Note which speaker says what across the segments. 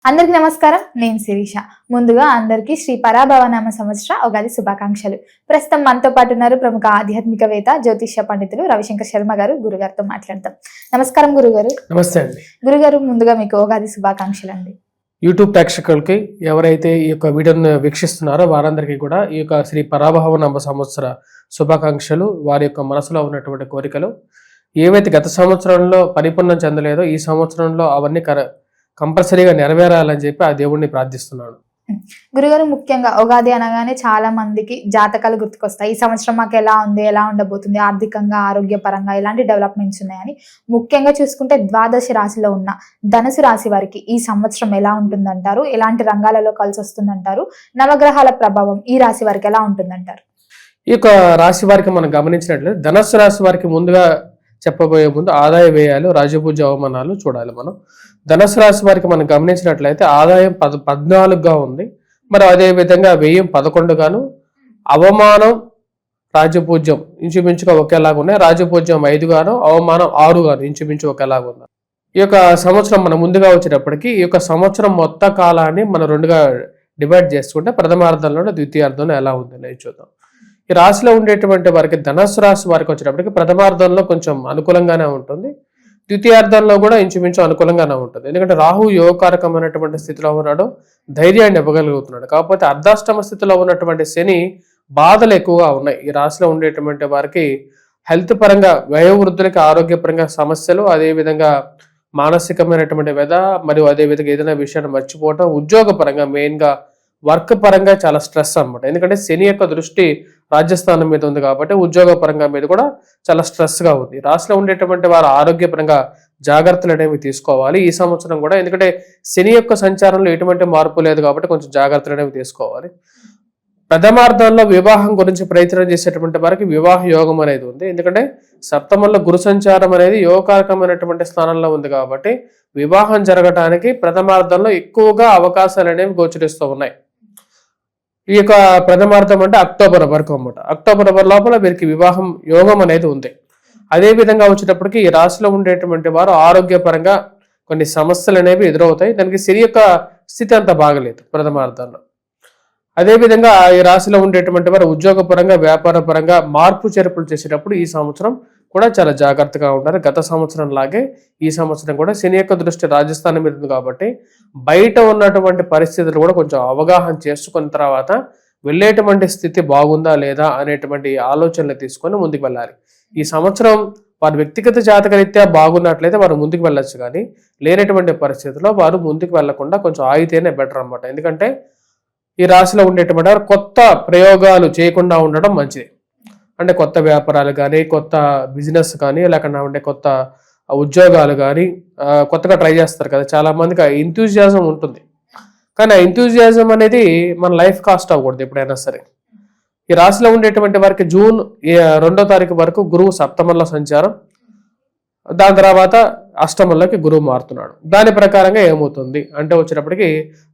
Speaker 1: అందరికి నమస్కారం. నేను శిరీష. ముందుగా అందరికీ శ్రీ పరాభవనామ సంవత్సర ఉగాది శుభాకాంక్షలు. ప్రస్తుతం మనతో పాటు ఉన్నారు ప్రముఖ ఆధ్యాత్మికవేత్త జ్యోతిష్య పండితులు రవిశంకర్ శర్మ గారు. గురుగారితో మాట్లాడతాం. నమస్కారం గురుగారు.
Speaker 2: నమస్తే అండి.
Speaker 1: గురుగారు, ముందుగా మీకు ఉగాది శుభాకాంక్షలు అండి.
Speaker 2: యూట్యూబ్ ప్రేక్షకులకి, ఎవరైతే ఈ యొక్క వీడియోను వీక్షిస్తున్నారో వారందరికీ కూడా ఈ యొక్క శ్రీ పరాభవనామ సంవత్సర శుభాకాంక్షలు. వారి యొక్క మనసులో ఉన్నటువంటి కోరికలు ఏవైతే గత సంవత్సరంలో పరిపూర్ణం చెందలేదో ఈ సంవత్సరంలో అవన్నీ కంపల్సరీగా నెరవేరాలని చెప్పి ఆ దేవుడిని ప్రార్థిస్తున్నాను.
Speaker 1: గురుగారు, ముఖ్యంగా ఉగాది అనగానే చాలా మందికి జాతకాలు గుర్తుకొస్తాయి. ఈ సంవత్సరం మాకు ఎలా ఉంది, ఎలా ఉండబోతుంది, ఆర్థికంగా, ఆరోగ్యపరంగా ఎలాంటి డెవలప్మెంట్స్ ఉన్నాయని. ముఖ్యంగా చూసుకుంటే ద్వాదశ రాశిలో ఉన్న ధనుసు రాశి వారికి ఈ సంవత్సరం ఎలా ఉంటుందంటారు? ఎలాంటి రంగాలలో కలిసి వస్తుందంటారు? నవగ్రహాల ప్రభావం ఈ రాశి వారికి ఎలా ఉంటుందంటారు?
Speaker 2: ఈ యొక్క రాశి వారికి మనం గమనించినట్లయితే ధనుసు రాశి వారికి ముందుగా చెప్పబోయే ముందు ఆదాయ వ్యయాలు, రాజపూజ అవమానాలు చూడాలి. మనం ధనుసు రాశి వారికి మనం గమనించినట్లయితే ఆదాయం 14గా ఉంది. మరి అదే విధంగా వ్యయం 11 గాను, అవమానం, రాజపూజ్యం ఇంచుమించుగా ఒకేలాగా ఉన్నాయి. రాజపూజ్యం 5 గాను, అవమానం 6 గాను ఇంచుమించు ఒకేలాగా ఉన్నాయి. ఈ యొక్క సంవత్సరం మనం ముందుగా వచ్చేటప్పటికి ఈ యొక్క సంవత్సరం మొత్తం కాలాన్ని మనం రెండుగా డివైడ్ చేసుకుంటే ప్రథమార్థంలో, ద్వితీయార్థంలో ఎలా ఉందని చూద్దాం. ఈ రాశిలో ఉండేటువంటి వారికి, ధనుసు రాశి వారికి వచ్చేటప్పటికి ప్రథమార్థంలో కొంచెం అనుకూలంగానే ఉంటుంది, ద్వితీయార్థంలో కూడా ఇంచుమించు అనుకూలంగానే ఉంటుంది. ఎందుకంటే రాహు యోగకారకమైనటువంటి స్థితిలో ఉన్నాడు, ధైర్యాన్ని ఇవ్వగలుగుతున్నాడు. కాకపోతే అర్ధాష్టమ స్థితిలో ఉన్నటువంటి శని బాధలు ఎక్కువగా ఉన్నాయి. ఈ రాశిలో ఉండేటువంటి వారికి హెల్త్ పరంగా, వయోవృద్ధులకి ఆరోగ్యపరంగా సమస్యలు, అదేవిధంగా మానసికమైనటువంటి వ్యధ, మరియు అదేవిధంగా ఏదైనా విషయాన్ని మర్చిపోవటం, ఉద్యోగ పరంగా మెయిన్గా వర్క్ పరంగా చాలా స్ట్రెస్ అనమాట. ఎందుకంటే శని యొక్క దృష్టి రాజ్యస్థానం మీద ఉంది కాబట్టి ఉద్యోగ పరంగా మీద కూడా చాలా స్ట్రెస్గా ఉంది. రాశిలో ఉండేటువంటి వారు ఆరోగ్యపరంగా జాగ్రత్తలు అనేవి తీసుకోవాలి ఈ సంవత్సరం కూడా. ఎందుకంటే శని యొక్క సంచారంలో ఎటువంటి మార్పు లేదు కాబట్టి కొంచెం జాగ్రత్తలు అనేవి తీసుకోవాలి. ప్రథమార్థంలో వివాహం గురించి ప్రయత్నం చేసేటువంటి వారికి వివాహ యోగం అనేది ఉంది. ఎందుకంటే సప్తమంలో గురు సంచారం అనేది యోగకారకమైనటువంటి స్థానంలో ఉంది కాబట్టి వివాహం జరగటానికి ప్రథమార్థంలో ఎక్కువగా అవకాశాలు అనేవి గోచరిస్తూ ఉన్నాయి. ఈ యొక్క ప్రథమార్థం అంటే అక్టోబర్ వరకు అన్నమాట. అక్టోబర్ లోపల వీరికి వివాహం యోగం అనేది ఉంది. అదే విధంగా వచ్చేటప్పటికి ఈ రాశిలో ఉండేటువంటి వారు ఆరోగ్యపరంగా కొన్ని సమస్యలు అనేవి ఎదురవుతాయి. దానికి శని యొక్క స్థితి అంత బాగలేదు ప్రథమార్థంలో. అదేవిధంగా ఈ రాశిలో ఉండేటువంటి వారు ఉద్యోగపరంగా, వ్యాపార పరంగా మార్పు చేర్పులు చేసేటప్పుడు ఈ సంవత్సరం కూడా చాలా జాగ్రత్తగా ఉంటారు. గత సంవత్సరం లాగే ఈ సంవత్సరం కూడా శని యొక్క దృష్టి రాజస్థానం మీద ఉంది కాబట్టి బయట ఉన్నటువంటి పరిస్థితులు కూడా కొంచెం అవగాహన చేసుకున్న తర్వాత వెళ్ళేటువంటి స్థితి బాగుందా లేదా అనేటువంటి ఆలోచనలు తీసుకొని ముందుకు వెళ్ళాలి. ఈ సంవత్సరం వారి వ్యక్తిగత జాతకరీత్యా బాగున్నట్లయితే వారు ముందుకు వెళ్ళొచ్చు, కానీ లేనటువంటి పరిస్థితుల్లో వారు ముందుకు వెళ్లకుండా కొంచెం ఆగితేనే బెటర్ అన్నమాట. ఎందుకంటే ఈ రాశిలో ఉండేటువంటి వారు కొత్త ప్రయోగాలు చేయకుండా ఉండడం మంచిది. అంటే కొత్త వ్యాపారాలు కానీ, కొత్త బిజినెస్ కానీ, లేకుండా ఉండే కొత్త ఉద్యోగాలు కానీ కొత్తగా ట్రై చేస్తారు కదా. చాలా మందికి ఆ ఎంతూజియాజం ఉంటుంది, కానీ ఆ ఎంతూజియాజం అనేది మన లైఫ్ కాస్ట్ అవ్వకూడదు ఎప్పుడైనా సరే. ఈ రాశిలో ఉండేటువంటి వారికి జూన్ 2వ తారీఖు వరకు గురువు సప్తమంలో సంచారం, దాని తర్వాత అష్టమంలోకి గురువు మారుతున్నాడు. దాని ప్రకారంగా ఏమవుతుంది అంటే వచ్చేటప్పటికి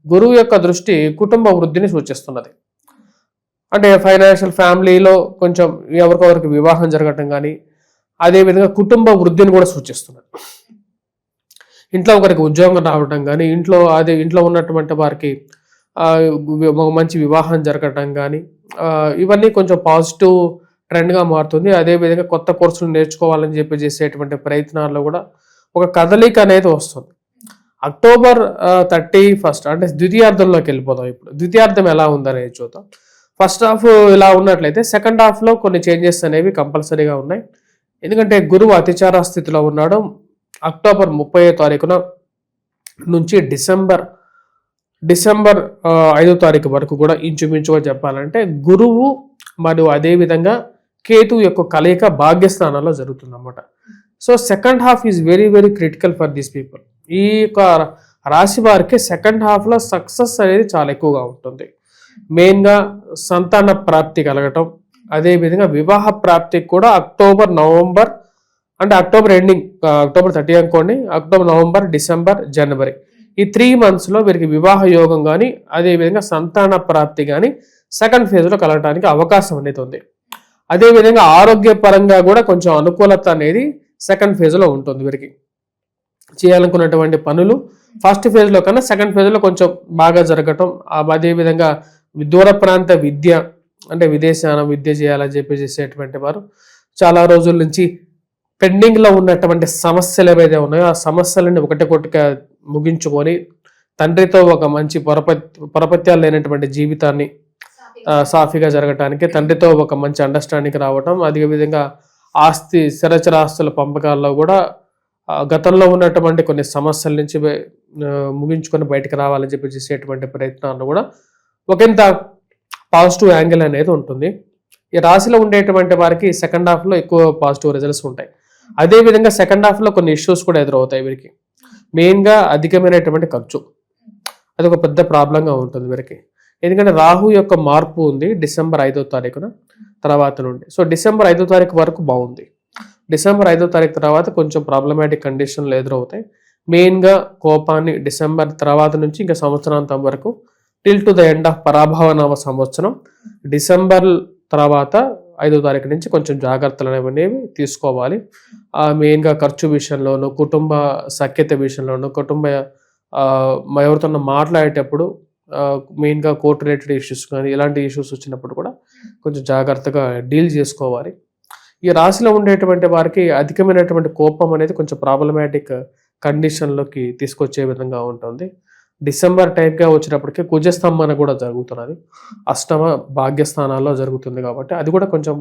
Speaker 2: గురువు యొక్క దృష్టి కుటుంబ వృద్ధిని సూచిస్తున్నది. అంటే ఫైనాన్షియల్, ఫ్యామిలీలో కొంచెం ఎవరికొవరికి వివాహం జరగటం కానీ, అదేవిధంగా కుటుంబ వృద్ధిని కూడా సూచిస్తున్నది. ఇంట్లో ఒకరికి ఉద్యోగం రావటం కానీ, ఇంట్లో ఉన్నటువంటి వారికి మంచి వివాహం జరగటం కానీ, ఇవన్నీ కొంచెం పాజిటివ్ ట్రెండ్గా మారుతుంది. అదేవిధంగా కొత్త కోర్సులు నేర్చుకోవాలని చెప్పి చేసేటువంటి ప్రయత్నాల్లో కూడా ఒక కదలిక అనేది వస్తుంది. అక్టోబర్ 31 అంటే ద్వితీయార్థంలోకి వెళ్ళిపోతాం. ఇప్పుడు ద్వితీయార్థం ఎలా ఉందనేది చూద్దాం. ఫస్ట్ హాఫ్ ఇలా ఉన్నట్లయితే సెకండ్ హాఫ్లో కొన్ని చేంజెస్ అనేవి కంపల్సరీగా ఉన్నాయి. ఎందుకంటే గురువు అతిచార స్థితిలో ఉన్నాడు. అక్టోబర్ 30వ తారీఖున నుంచి డిసెంబర్ 5వ తారీఖు వరకు కూడా ఇంచుమించుగా చెప్పాలంటే గురువు మరియు అదేవిధంగా కేతు యొక్క కలయిక భాగ్యస్థానంలో జరుగుతుందన్నమాట. So second half is very very critical for these people. ఈ యొక్క రాశి వారికి సెకండ్ హాఫ్లో సక్సెస్ అనేది చాలా ఎక్కువగా ఉంటుంది. మెయిన్గా సంతాన ప్రాప్తి కలగటం, అదేవిధంగా వివాహ ప్రాప్తికి కూడా అక్టోబర్, నవంబర్ అంటే అక్టోబర్ ఎండింగ్, అక్టోబర్ 30 అనుకోండి, అక్టోబర్, నవంబర్, డిసెంబర్, జనవరి ఈ 3 monthsలో వీరికి వివాహ యోగం కానీ, అదేవిధంగా సంతాన ప్రాప్తి కానీ సెకండ్ ఫేజ్లో కలగడానికి అవకాశం అనేది ఉంది. అదేవిధంగా ఆరోగ్యపరంగా కూడా కొంచెం అనుకూలత అనేది సెకండ్ ఫేజ్లో ఉంటుంది వీరికి. చేయాలనుకున్నటువంటి పనులు ఫస్ట్ ఫేజ్లో కన్నా సెకండ్ ఫేజ్లో కొంచెం బాగా జరగటం, అదేవిధంగా దూర ప్రాంత విద్య అంటే విదేశాన విద్య చేయాలని చెప్పి చేసేటువంటి వారు చాలా రోజుల నుంచి పెండింగ్లో ఉన్నటువంటి సమస్యలు ఏవైతే ఉన్నాయో ఆ సమస్యలని ఒకటికొకటిగా ముగించుకొని తండ్రితో ఒక మంచి పొరపత్యాలు లేనటువంటి జీవితాన్ని సాఫీగా జరగటానికి తండ్రితో ఒక మంచి అండర్స్టాండింగ్ రావటం, అదేవిధంగా స్థిరచర ఆస్తుల పంపకాల్లో కూడా గతంలో ఉన్నటువంటి కొన్ని సమస్యల నుంచి ముగించుకొని బయటకు రావాలని చెప్పి చేసేటువంటి ప్రయత్నాలు కూడా ఒకంత పాజిటివ్ యాంగిల్ అనేది ఉంటుంది. ఈ రాశిలో ఉండేటువంటి వారికి సెకండ్ హాఫ్లో ఎక్కువ పాజిటివ్ రిజల్ట్స్ ఉంటాయి. అదేవిధంగా సెకండ్ హాఫ్లో కొన్ని ఇష్యూస్ కూడా ఎదురవుతాయి వీరికి. మెయిన్గా అధికమైనటువంటి ఖర్చు, అది ఒక పెద్ద ప్రాబ్లంగా ఉంటుంది వీరికి. ఎందుకంటే రాహు యొక్క మార్పు ఉంది డిసెంబర్ 5వ తారీఖున తర్వాత నుండి. సో డిసెంబర్ 5వ తారీఖు వరకు బాగుంది. డిసెంబర్ 5వ తారీఖు తర్వాత కొంచెం ప్రాబ్లమాటిక్ కండిషన్లు ఎదురవుతాయి. మెయిన్గా కోపాన్ని డిసెంబర్ తర్వాత నుంచి ఇంకా సంవత్సరాంతం వరకు till to the end of పరాభవనవ సంవత్సరం డిసెంబర్ తర్వాత 5వ తారీఖు నుంచి కొంచెం జాగ్రత్తలు అనేవి తీసుకోవాలి. మెయిన్గా ఖర్చు విషయంలోనూ, కుటుంబ సఖ్యత విషయంలోనూ, ఎవరితో మాట్లాడేటప్పుడు మెయిన్గా కోర్ట్ రిలేటెడ్ ఇష్యూస్ కానీ ఇలాంటి ఇష్యూస్ వచ్చినప్పుడు కూడా కొంచెం జాగ్రత్తగా డీల్ చేసుకోవాలి. ఈ రాశిలో ఉండేటువంటి వారికి అధికమైనటువంటి కోపం అనేది కొంచెం ప్రాబ్లమాటిక్ కండిషన్లోకి తీసుకొచ్చే విధంగా ఉంటుంది. డిసెంబర్ టైంగా వచ్చినప్పటికీ కుజస్తంభన కూడా జరుగుతున్నది, అష్టమ భాగ్యస్థానాల్లో జరుగుతుంది కాబట్టి అది కూడా కొంచెం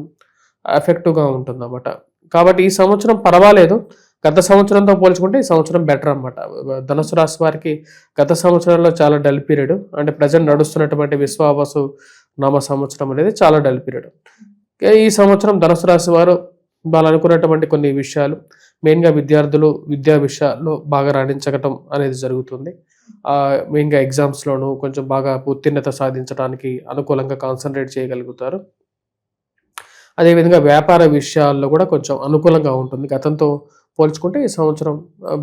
Speaker 2: ఎఫెక్టివ్గా ఉంటుంది అన్నమాట. కాబట్టి ఈ సంవత్సరం పర్వాలేదు, గత సంవత్సరంతో పోల్చుకుంటే ఈ సంవత్సరం బెటర్ అన్నమాట. ధనుసు రాశి వారికి గత సంవత్సరంలో చాలా డల్ పీరియడ్, అంటే ప్రజెంట్ నడుస్తున్నటువంటి విశ్వావసు నామ సంవత్సరం అనేది చాలా డల్ పీరియడ్. ఈ సంవత్సరం ధనుసు రాశి వారు వాళ్ళు అనుకున్నటువంటి కొన్ని విషయాలు, మెయిన్గా విద్యార్థులు విద్యా విషయాల్లో బాగా రాణించగటం అనేది జరుగుతుంది. మెయిన్గా ఎగ్జామ్స్లోనూ కొంచెం బాగా ఉత్తీర్ణత సాధించడానికి అనుకూలంగా కాన్సన్ట్రేట్ చేయగలుగుతారు. అదేవిధంగా వ్యాపార విషయాల్లో కూడా కొంచెం అనుకూలంగా ఉంటుంది. గతంతో పోల్చుకుంటే ఈ సంవత్సరం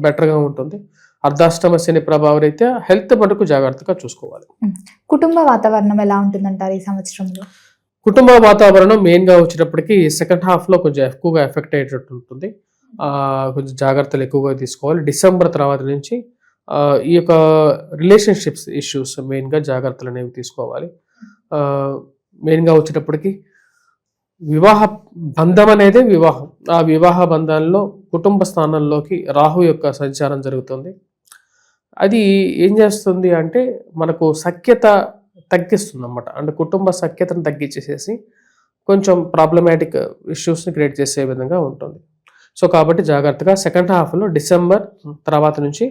Speaker 2: బెటర్గా ఉంటుంది. అర్ధాష్టమ శని ప్రభావ రీత్యా హెల్త్ మటుకు జాగ్రత్తగా చూసుకోవాలి.
Speaker 1: కుటుంబ వాతావరణం ఎలా ఉంటుందంటారు ఈ సంవత్సరంలో?
Speaker 2: కుటుంబ వాతావరణం మెయిన్గా వచ్చేటప్పటికి సెకండ్ హాఫ్లో కొంచెం ఎక్కువగా ఎఫెక్ట్ అయ్యేటట్టు ఉంటుంది. కొంచెం జాగ్రత్తలు ఎక్కువగా తీసుకోవాలి. డిసెంబర్ తర్వాత నుంచి ఈ యొక్క రిలేషన్షిప్స్ ఇష్యూస్ మెయిన్గా జాగ్రత్తలు అనేవి తీసుకోవాలి. మెయిన్గా వచ్చేటప్పటికి వివాహ బంధం అనేది వివాహం, ఆ వివాహ బంధాల్లో కుటుంబ స్థానంలోకి రాహు యొక్క సంచారం జరుగుతుంది. అది ఏం చేస్తుంది అంటే మనకు సఖ్యత తగ్గిస్తుంది అన్నమాట. అంటే కుటుంబ సఖ్యతను తగ్గించేసేసి కొంచెం ప్రాబ్లమాటిక్ ఇష్యూస్ని క్రియేట్ చేసే విధంగా ఉంటుంది. సో కాబట్టి జాగ్రత్తగా సెకండ్ హాఫ్లో డిసెంబర్ తర్వాత నుంచి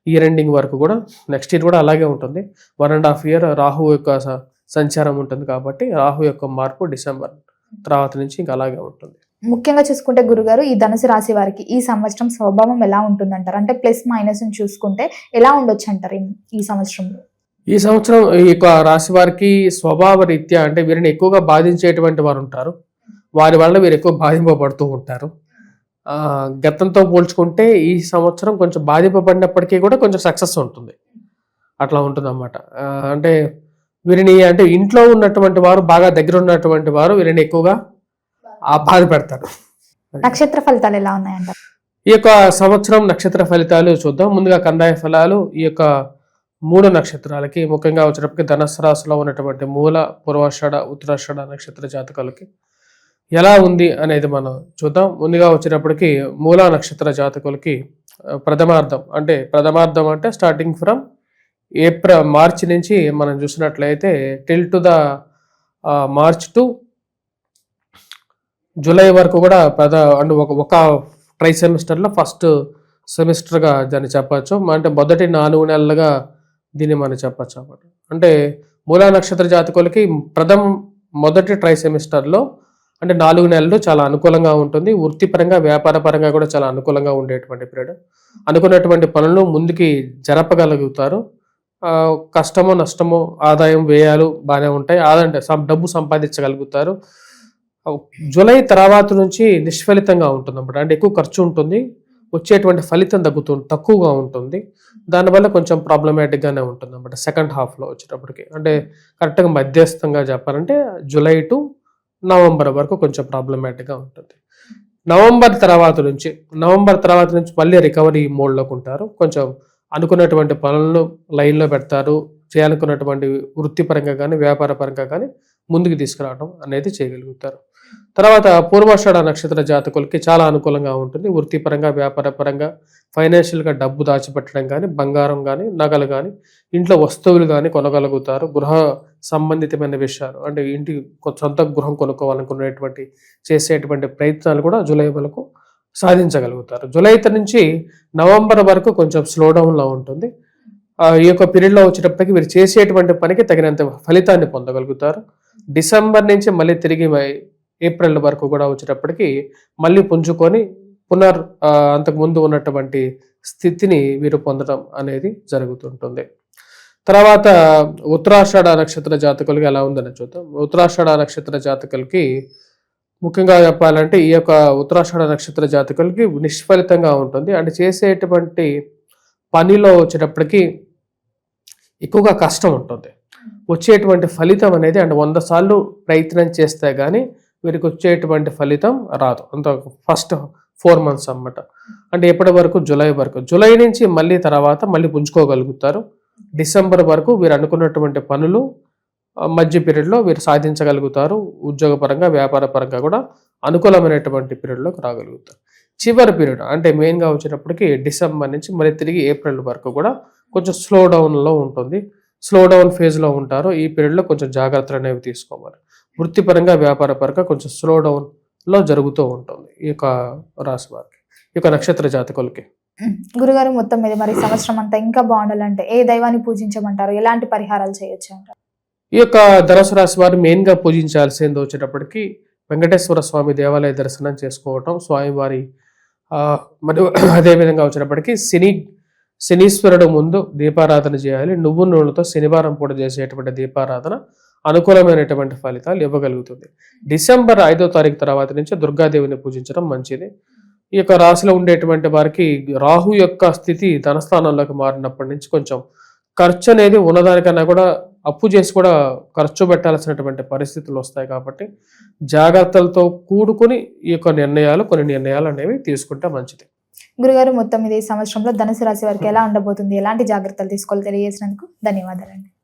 Speaker 2: ఇయర్ ఎండింగ్ వరకు కూడా, నెక్స్ట్ ఇయర్ కూడా అలాగే ఉంటుంది. 1.5 year రాహు యొక్క సంచారం ఉంటుంది కాబట్టి రాహు యొక్క మార్పు డిసెంబర్ తర్వాత నుంచి ఇంకా అలాగే ఉంటుంది.
Speaker 1: ముఖ్యంగా చూసుకుంటే గురుగారు, ఈ ధనుసు రాశి వారికి ఈ సంవత్సరం స్వభావం ఎలా ఉంటుందంటారు? అంటే ప్లస్ మైనస్ చూసుకుంటే ఎలా ఉండొచ్చు అంటారు ఈ సంవత్సరంలో?
Speaker 2: ఈ సంవత్సరం ఈ యొక్క రాశి వారికి స్వభావ రీత్యా అంటే వీరిని ఎక్కువగా బాధించేటువంటి వారు ఉంటారు, వారి వల్ల వీరు ఎక్కువ బాధింపబడుతూ ఉంటారు. గతంతో పోల్చుకుంటే ఈ సంవత్సరం కొంచెం బాధింపబడినప్పటికీ కూడా కొంచెం సక్సెస్ ఉంటుంది, అట్లా ఉంటుంది అన్నమాట. అంటే వీరిని అంటే ఇంట్లో ఉన్నటువంటి వారు, బాగా దగ్గర ఉన్నటువంటి వారు వీరిని ఎక్కువగా బాధ పెడతారు.
Speaker 1: నక్షత్ర ఫలితాలు ఎలా ఉన్నాయంటారు
Speaker 2: ఈ యొక్క సంవత్సరం? నక్షత్ర ఫలితాలు చూద్దాం. ముందుగా కందాయ ఫలాలు ఈ యొక్క 3 నక్షత్రాలకి, ముఖ్యంగా వచ్చేటప్పటికి ధనుసు రాశిలో ఉన్నటువంటి మూల, పూర్వాషాఢ, ఉత్తరాషాఢ నక్షత్ర జాతకాలకి ఎలా ఉంది అనేది మనం చూద్దాం. ముందుగా వచ్చేటప్పటికి మూల నక్షత్ర జాతకులకి ప్రథమార్థం అంటే స్టార్టింగ్ ఫ్రమ్ మార్చి నుంచి మనం చూసినట్లయితే till to the March to July వరకు కూడా ఒక ట్రై సెమిస్టర్లో ఫస్ట్ సెమిస్టర్గా దాన్ని చెప్పచ్చు. అంటే మొదటి 4 నెలలుగా దీన్ని మనం చెప్పచ్చు అన్నమాట. అంటే మూలా నక్షత్ర జాతకులకి మొదటి ట్రై సెమిస్టర్లో అంటే 4 నెలలు చాలా అనుకూలంగా ఉంటుంది. వృత్తిపరంగా, వ్యాపార పరంగా కూడా చాలా అనుకూలంగా ఉండేటువంటి పీరియడ్. అనుకున్నటువంటి పనులు ముందుకి జరపగలుగుతారు. కష్టమో నష్టమో ఆదాయం వ్యయాలు బాగానే ఉంటాయి, డబ్బు సంపాదించగలుగుతారు. జూలై తర్వాత నుంచి నిష్ఫలితంగా ఉంటుంది అన్నమాట. అంటే ఎక్కువ ఖర్చు ఉంటుంది, వచ్చేటువంటి ఫలితం తక్కువగా ఉంటుంది. దానివల్ల కొంచెం ప్రాబ్లమాటిక్గానే ఉంటుంది అన్నమాట సెకండ్ హాఫ్లో వచ్చేటప్పటికి. అంటే కరెక్ట్గా మధ్యస్థంగా చెప్పాలంటే జూలై టు నవంబర్ వరకు కొంచెం ప్రాబ్లమాటిక్గా ఉంటుంది. నవంబర్ తర్వాత నుంచి మళ్ళీ రికవరీ మోడ్లోకి ఉంటారు. కొంచెం అనుకున్నటువంటి పనులను లైన్లో పెడతారు. చేయాలనుకున్నటువంటి వృత్తిపరంగా కానీ వ్యాపార పరంగా కానీ ముందుకు తీసుకురావడం అనేది చేయగలుగుతారు. తర్వాత పూర్వాషాఢ నక్షత్ర జాతకులకి చాలా అనుకూలంగా ఉంటుంది. వృత్తిపరంగా వ్యాపార పరంగా ఫైనాన్షియల్గా డబ్బు దాచిపెట్టడం కానీ, బంగారం కానీ, నగలు కానీ, ఇంట్లో వస్తువులు కానీ కొనగలుగుతారు. గృహ సంబంధితమైన విషయాలు అంటే ఇంటి సొంత గృహం కొనుక్కోవాలనుకునేటువంటి చేసేటువంటి ప్రయత్నాలు కూడా జూలై వరకు సాధించగలుగుతారు. జూలై నుంచి నవంబర్ వరకు కొంచెం స్లో డౌన్లో ఉంటుంది. ఈ యొక్క పీరియడ్లో వచ్చేటప్పటికి వీరు చేసేటువంటి పనికి తగినంత ఫలితాన్ని పొందగలుగుతారు. డిసెంబర్ నుంచి మళ్ళీ తిరిగి ఏప్రిల్ వరకు కూడా వచ్చేటప్పటికి మళ్ళీ పుంజుకొని అంతకుముందు ఉన్నటువంటి స్థితిని వీరు పొందడం అనేది జరుగుతుంటుంది. తర్వాత ఉత్తరాషాఢ నక్షత్ర జాతకులకి ఎలా ఉందని చూద్దాం. ఉత్తరాషాఢ నక్షత్ర జాతకులకి ముఖ్యంగా చెప్పాలంటే ఈ యొక్క ఉత్తరాషాఢ నక్షత్ర జాతకులకి నిష్ఫలితంగా ఉంటుంది. అంటే చేసేటువంటి పనిలో వచ్చేటప్పటికి ఎక్కువగా కష్టం ఉంటుంది. వచ్చేటువంటి ఫలితం అనేది అంటే 100 సార్లు ప్రయత్నం చేస్తే కానీ వీరికి వచ్చేటువంటి ఫలితం రాదు. అంత ఫస్ట్ 4 months అన్నమాట. అంటే ఎప్పటి వరకు? జూలై వరకు. జూలై నుంచి మళ్ళీ తర్వాత మళ్ళీ పుంజుకోగలుగుతారు. డిసెంబర్ వరకు వీరు అనుకున్నటువంటి పనులు మధ్య పీరియడ్లో వీరు సాధించగలుగుతారు. ఉద్యోగపరంగా వ్యాపార పరంగా కూడా అనుకూలమైనటువంటి పీరియడ్లోకి రాగలుగుతారు. చివరి పీరియడ్ అంటే మెయిన్గా వచ్చేటప్పటికి డిసెంబర్ నుంచి మళ్ళీ తిరిగి ఏప్రిల్ వరకు కూడా కొంచెం స్లో డౌన్లో ఉంటుంది. స్లో డౌన్ ఫేజ్లో ఉంటారు. ఈ పీరియడ్లో కొంచెం జాగ్రత్తలు అనేవి తీసుకోవాలి. వృత్తిపరంగా వ్యాపార పరంగా కొంచెం స్లో డౌన్లో జరుగుతూ ఉంటుంది ఈ యొక్క రాశి వారికి, ఈ యొక్క నక్షత్ర జాతకులకి.
Speaker 1: గురుగారు, మొత్తం మీద మరి సంవత్సరం అంతా ఇంకా బాగుండాలంటే ఏ దైవాన్ని పూజించమంటారు? ఎలాంటి పరిహారాలు చేయొచ్చు అంటారు?
Speaker 2: ఈ యొక్క ధనుసు రాశి వారు మెయిన్గా పూజించాల్సింది వచ్చేటప్పటికి వెంకటేశ్వర స్వామి దేవాలయ దర్శనం చేసుకోవటం, స్వామివారి మరియు అదేవిధంగా వచ్చేటప్పటికి శనీశ్వరుడు ముందు దీపారాధన చేయాలి. నువ్వు నూనెతో శనివారం పూట చేసేటువంటి దీపారాధన అనుకూలమైనటువంటి ఫలితాలు ఇవ్వగలుగుతుంది. డిసెంబర్ 5వ తారీఖు తర్వాత నుంచి దుర్గాదేవిని పూజించడం మంచిది. ఈ యొక్క రాశిలో ఉండేటువంటి వారికి రాహు యొక్క స్థితి ధనస్థానంలోకి మారినప్పటి నుంచి కొంచెం ఖర్చు అనేది ఉన్నదానికన్నా కూడా అప్పు చేసి కూడా ఖర్చు పెట్టాల్సినటువంటి పరిస్థితులు వస్తాయి. కాబట్టి జాగ్రత్తలతో కూడుకుని ఈ యొక్క కొన్ని నిర్ణయాలు అనేవి తీసుకుంటే మంచిది.
Speaker 1: గురుగారు, మొత్తం మీద ఈ సంవత్సరంలో ధనుసు రాశి వారికి ఎలా ఉండబోతుంది, ఎలాంటి జాగ్రత్తలు తీసుకోవాలి తెలియజేసినందుకు ధన్యవాదాలండి.